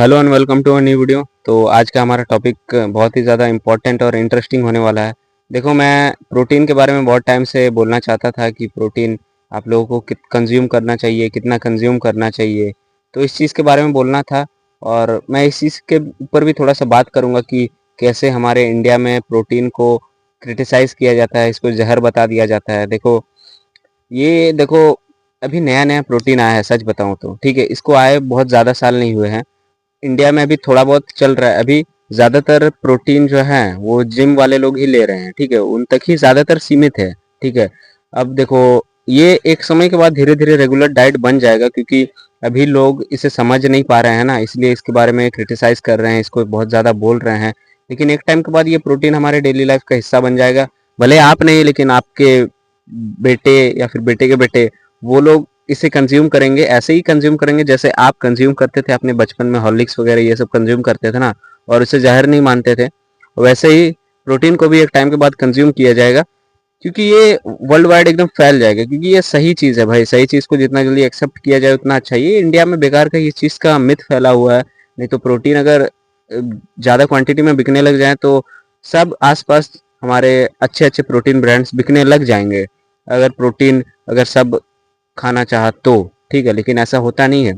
Hello and welcome to a new video. तो आज का हमारा टॉपिक बहुत ही ज़्यादा इम्पोर्टेंट और इंटरेस्टिंग होने वाला है। देखो, मैं प्रोटीन के बारे में बहुत टाइम से बोलना चाहता था कि प्रोटीन आप लोगों को कंज्यूम करना चाहिए, कितना कंज्यूम करना चाहिए। तो इस चीज़ के बारे में बोलना था और मैं इस चीज़ के ऊपर भी थोड़ा सा बात करूँगा कि कैसे हमारे इंडिया में प्रोटीन को क्रिटिसाइज़ किया जाता है, इसको ज़हर बता दिया जाता है। देखो, अभी नया-नया प्रोटीन आया है, सच बताऊँ तो, ठीक है? इसको आए बहुत ज़्यादा साल नहीं हुए हैं। इंडिया में अभी थोड़ा बहुत चल रहा है। अभी ज़्यादातर प्रोटीन जो है वो जिम वाले लोग ही ले रहे हैं, ठीक है? उन तक ही ज़्यादातर सीमित है, ठीक है? अब देखो, ये एक समय के बाद धीरे-धीरे रेगुलर डाइट बन जाएगा, क्योंकि अभी लोग इसे समझ नहीं पा रहे हैं ना, इसलिए इसके बारे में क्रिटिसाइज़ कर रहे हैं, इसको बहुत ज़्यादा बोल रहे हैं। लेकिन एक टाइम के बाद ये प्रोटीन हमारे डेली लाइफ का हिस्सा बन जाएगा। भले आप नहीं, लेकिन आपके बेटे या फिर बेटे के बेटे, वो लोग इसे कंज्यूम करेंगे, ऐसे ही कंज्यूम करेंगे जैसे आप कंज्यूम करते थे अपने बचपन में, हॉर्लिक्स वगैरह ये सब कंज्यूम करते थे ना, और इसे जहर नहीं मानते थे। वैसे ही प्रोटीन को भी एक टाइम के बाद कंज्यूम किया जाएगा, क्योंकि ये वर्ल्ड वाइड एकदम फैल जाएगा, क्योंकि ये सही चीज़ है भाई। सही चीज़ को जितना जल्दी एक्सेप्ट किया जाए उतना अच्छा। ये इंडिया में बेकार का ये चीज़ का मिथ फैला हुआ है। नहीं तो प्रोटीन अगर ज़्यादा क्वांटिटी में बिकने लग जाए तो सब आसपास हमारे अच्छे अच्छे प्रोटीन ब्रांड्स बिकने लग जाएंगे, अगर सब खाना चाहा तो, ठीक है? लेकिन ऐसा होता नहीं है।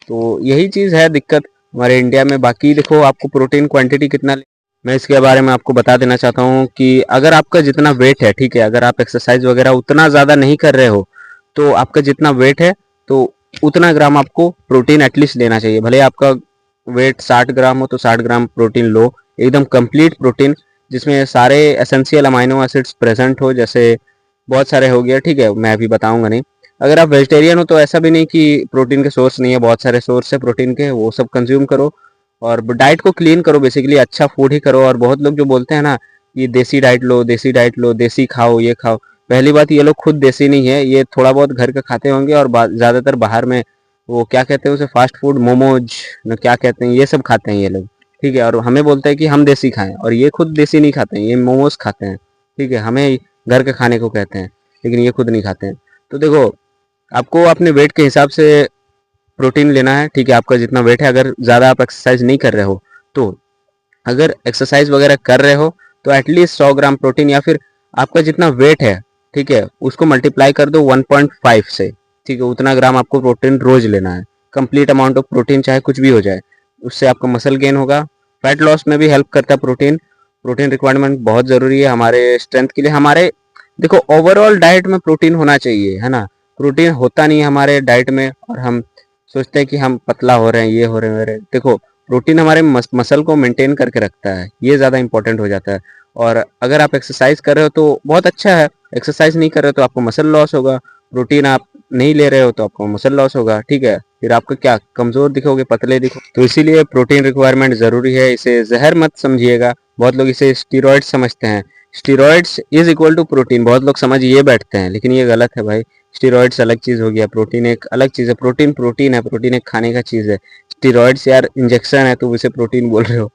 तो यही चीज़ है दिक्कत हमारे इंडिया में। बाकी देखो, आपको प्रोटीन क्वांटिटी कितना मैं इसके बारे में आपको बता देना चाहता हूँ कि अगर आपका जितना वेट है, ठीक है, अगर आप एक्सरसाइज वगैरह उतना ज़्यादा नहीं कर रहे हो, तो आपका जितना वेट है तो उतना ग्राम आपको प्रोटीन एटलीस्ट लेना चाहिए। भले आपका वेट 60 ग्राम हो तो 60 ग्राम प्रोटीन लो, एकदम कंप्लीट प्रोटीन, जिसमें सारे एसेंशियल अमाइनो एसिड्स प्रेजेंट हो। जैसे बहुत सारे हो गया, ठीक है, मैं अभी बताऊंगा नहीं। अगर आप वेजिटेरियन हो तो ऐसा भी नहीं कि प्रोटीन के सोर्स नहीं है, बहुत सारे सोर्स है प्रोटीन के, वो सब कंज्यूम करो और डाइट को क्लीन करो। बेसिकली अच्छा फूड ही करो। और बहुत लोग जो बोलते हैं ना, ये देसी डाइट लो, देसी डाइट लो, देसी खाओ, ये खाओ, पहली बात, ये लोग खुद देसी नहीं है। ये थोड़ा बहुत घर का खाते होंगे और ज़्यादातर बाहर में वो क्या कहते हैं उसे, फास्ट फूड, मोमोज न क्या कहते हैं, ये सब खाते हैं ये लोग, ठीक है? और हमें बोलते हैं कि हम देसी खाएं, और ये खुद देसी नहीं खाते हैं, ये मोमोज खाते हैं, ठीक है? हमें घर के खाने को कहते हैं, लेकिन ये खुद नहीं खाते हैं। तो देखो, आपको अपने वेट के हिसाब से प्रोटीन लेना है, ठीक है? आपका जितना वेट है, अगर ज़्यादा आप एक्सरसाइज नहीं कर रहे हो तो, अगर एक्सरसाइज वगैरह कर रहे हो तो एटलीस्ट 100 ग्राम प्रोटीन, या फिर आपका जितना वेट है, ठीक है, उसको मल्टीप्लाई कर दो 1.5 से, ठीक है? उतना ग्राम आपको प्रोटीन रोज लेना है। कंप्लीट अमाउंट ऑफ प्रोटीन, चाहे कुछ भी हो जाए। उससे आपका मसल गेन होगा। फैट लॉस में भी हेल्प करता है प्रोटीन। प्रोटीन रिक्वायरमेंट बहुत ज़रूरी है हमारे स्ट्रेंथ के लिए। हमारे देखो, ओवरऑल डाइट में प्रोटीन होना चाहिए, है ना? प्रोटीन होता नहीं है हमारे डाइट में, और हम सोचते हैं कि हम पतला हो रहे हैं, ये हो रहे हैं। देखो, प्रोटीन हमारे मसल को मेंटेन करके रखता है, ये ज़्यादा इंपॉर्टेंट हो जाता है। और अगर आप एक्सरसाइज कर रहे हो तो बहुत अच्छा है, एक्सरसाइज नहीं कर रहे हो तो आपको मसल लॉस होगा। प्रोटीन आप नहीं ले रहे हो तो आपको मसल लॉस होगा, ठीक है? फिर आपका क्या, कमज़ोर दिखोगे, पतले दिखो। तो इसीलिए प्रोटीन रिक्वायरमेंट ज़रूरी है। इसे जहर मत समझिएगा। बहुत लोग इसे स्टीरॉयड्स समझते हैं। Steroids is equal to protein, बहुत लोग समझ ये बैठते हैं, लेकिन ये गलत है भाई। स्टीरॉयड्स अलग चीज़ हो गया, प्रोटीन एक अलग चीज़ है। प्रोटीन प्रोटीन है, प्रोटीन एक खाने का चीज़ है। स्टीरॉयड्स यार इंजेक्शन है, तो उसे प्रोटीन बोल रहे हो?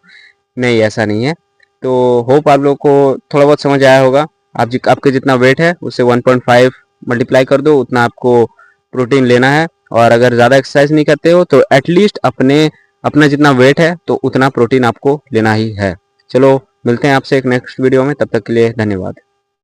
नहीं, ऐसा नहीं है। तो होप आप लोग को थोड़ा बहुत समझ आया होगा। आपके जितना वेट है उससे 1.5 मल्टीप्लाई कर दो, उतना आपको प्रोटीन लेना है। और अगर ज़्यादा एक्सरसाइज नहीं करते हो तो एटलीस्ट अपना जितना वेट है तो उतना प्रोटीन आपको लेना ही है। चलो, मिलते हैं आपसे एक नेक्स्ट वीडियो में, तब तक के लिए धन्यवाद।